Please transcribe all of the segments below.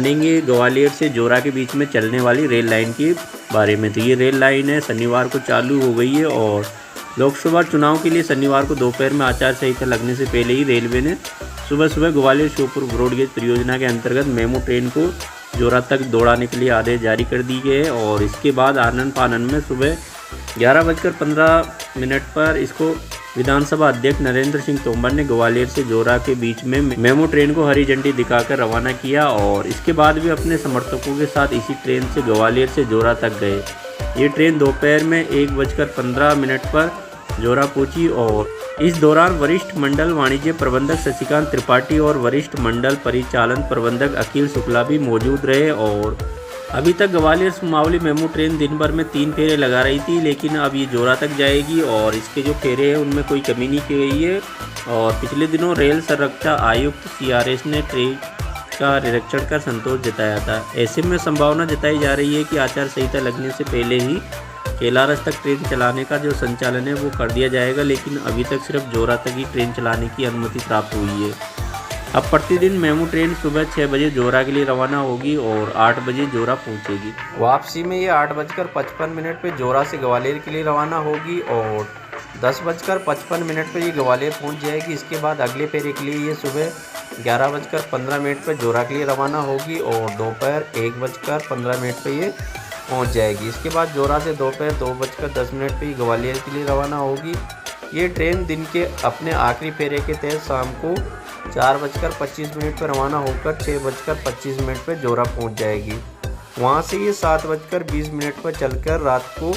जानेंगे ग्वालियर से जोरा के बीच में चलने वाली रेल लाइन के बारे में। तो ये रेल लाइन है शनिवार को चालू हो गई है और लोकसभा चुनाव के लिए शनिवार को दोपहर में आचार संहिता लगने से पहले ही रेलवे ने सुबह सुबह ग्वालियर श्योपुर ब्रॉडगेज परियोजना के अंतर्गत मेमू ट्रेन को जोरा तक दौड़ाने के लिए आदेश जारी कर दिए गए और इसके बाद आनन फानन में सुबह 11:15 पर इसको विधानसभा अध्यक्ष नरेंद्र सिंह तोमर ने ग्वालियर से जोरा के बीच में मेमू ट्रेन को हरी झंडी दिखाकर रवाना किया और इसके बाद भी अपने समर्थकों के साथ इसी ट्रेन से ग्वालियर से जोरा तक गए। ये ट्रेन दोपहर में 1:15 पर जोरा पहुंची और इस दौरान वरिष्ठ मंडल वाणिज्य प्रबंधक शशिकांत त्रिपाठी और वरिष्ठ मंडल परिचालन प्रबंधक अखिल शुक्ला भी मौजूद रहे। और अभी तक ग्वालियर सुमावली मेमू ट्रेन दिन भर में 3 फेरे लगा रही थी, लेकिन अब ये जोरा तक जाएगी और इसके जो फेरे हैं उनमें कोई कमी नहीं की गई है। और पिछले दिनों रेल संरक्षा आयुक्त CRS ने ट्रेन का निरीक्षण कर संतोष जताया था। ऐसे में संभावना जताई जा रही है कि आचार संहिता लगने से पहले ही केलारस तक ट्रेन चलाने का जो संचालन है वो कर दिया जाएगा, लेकिन अभी तक सिर्फ जोरा तक ही ट्रेन चलाने की अनुमति प्राप्त हुई है। अब प्रतिदिन मेमू ट्रेन सुबह 6 बजे जोरा के लिए रवाना होगी और 8 बजे जोरा पहुंचेगी। वापसी में ये 8:55 पर जोरा से ग्वालियर के लिए रवाना होगी और 10:55 पर ये ग्वालियर पहुंच जाएगी। इसके बाद अगले फेरे के लिए ये सुबह 11:15 पर जोरा के लिए रवाना होगी और दोपहर 1:15 पर ये पहुंच जाएगी। इसके बाद जोरा से दोपहर 2:10 पर ग्वालियर के लिए रवाना होगी। ये ट्रेन दिन के अपने आखिरी फेरे के तहत शाम को 4:25 पर रवाना होकर 6:25 पर जोरा पहुंच जाएगी। वहां से ये 7:20 पर चलकर रात को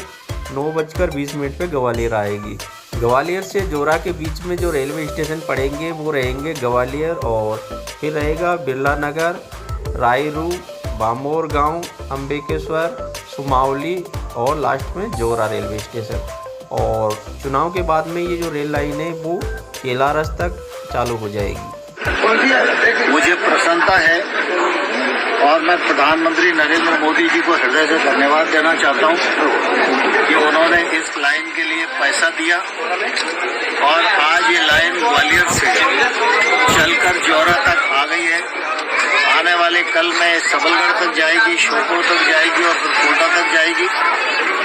9:20 पर ग्वालियर आएगी। ग्वालियर से जोरा के बीच में जो रेलवे स्टेशन पड़ेंगे वो रहेंगे ग्वालियर और फिर रहेगा बिरला नगर, रायरू, बामोर गांव, अंबिकेश्वर, सुमावली और लास्ट में जोरा रेलवे स्टेशन। और चुनाव के बाद में ये जो रेल लाइन है वो केलारस तक चालू हो जाएगी। मुझे प्रसन्नता है और मैं प्रधानमंत्री नरेंद्र मोदी जी को हृदय से धन्यवाद देना चाहता हूं कि उन्होंने इस लाइन के लिए पैसा दिया और आज ये लाइन ग्वालियर से चलकर जोरा तक आ गई है। आने वाले कल में सबलगढ़ तक जाएगी, श्योपुर तक जाएगी और फिर कोटा तक जाएगी।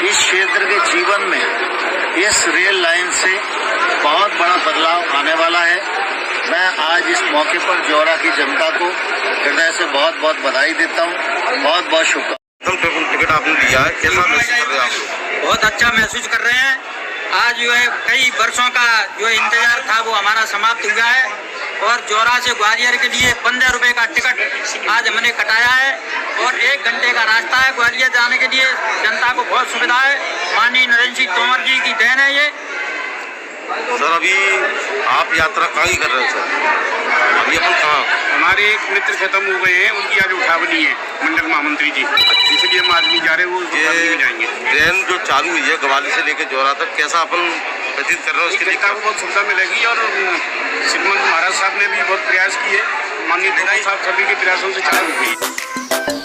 इस क्षेत्र के जीवन में इस रेल लाइन से बहुत बड़ा बदलाव आने वाला है। मैं आज इस मौके पर जोरा की जनता को हृदय से बहुत बहुत बधाई देता हूँ, बहुत बहुत शुभकामनाएं। टिकट आपने लिया है, कैसा महसूस कर रहे हैं आप? बहुत अच्छा महसूस कर रहे हैं। आज जो है कई वर्षों का जो इंतजार था वो हमारा समाप्त हुआ है और जोरा से ग्वालियर के लिए 15 रुपये का टिकट आज हमने कटाया है और 1 घंटे का रास्ता है ग्वालियर जाने के लिए। जनता को बहुत सुविधा है। माननीय नरेंद्र सिंह तोमर जी की देन है ये। सर अभी आप यात्रा कहाँ की कर रहे हैं सर? अभी अपन कहाँ? हमारे एक मित्र खत्म हो गए हैं, उनकी आज उठावनी है मंडल महामंत्री जी, इसलिए हम आदमी जा रहे हैं, वो जाएंगे। ट्रेन जो चालू हुई है ग्वालियर से लेकर जोरा तक, कैसा अपन व्यतीत कर रहे हैं? उसके लिए जनता को बहुत सुविधा मिलेगी और श्रीमंत महाराज साहब ने भी बहुत प्रयास किए। माननीय साहब सभी के प्रयासों से चालू हुई।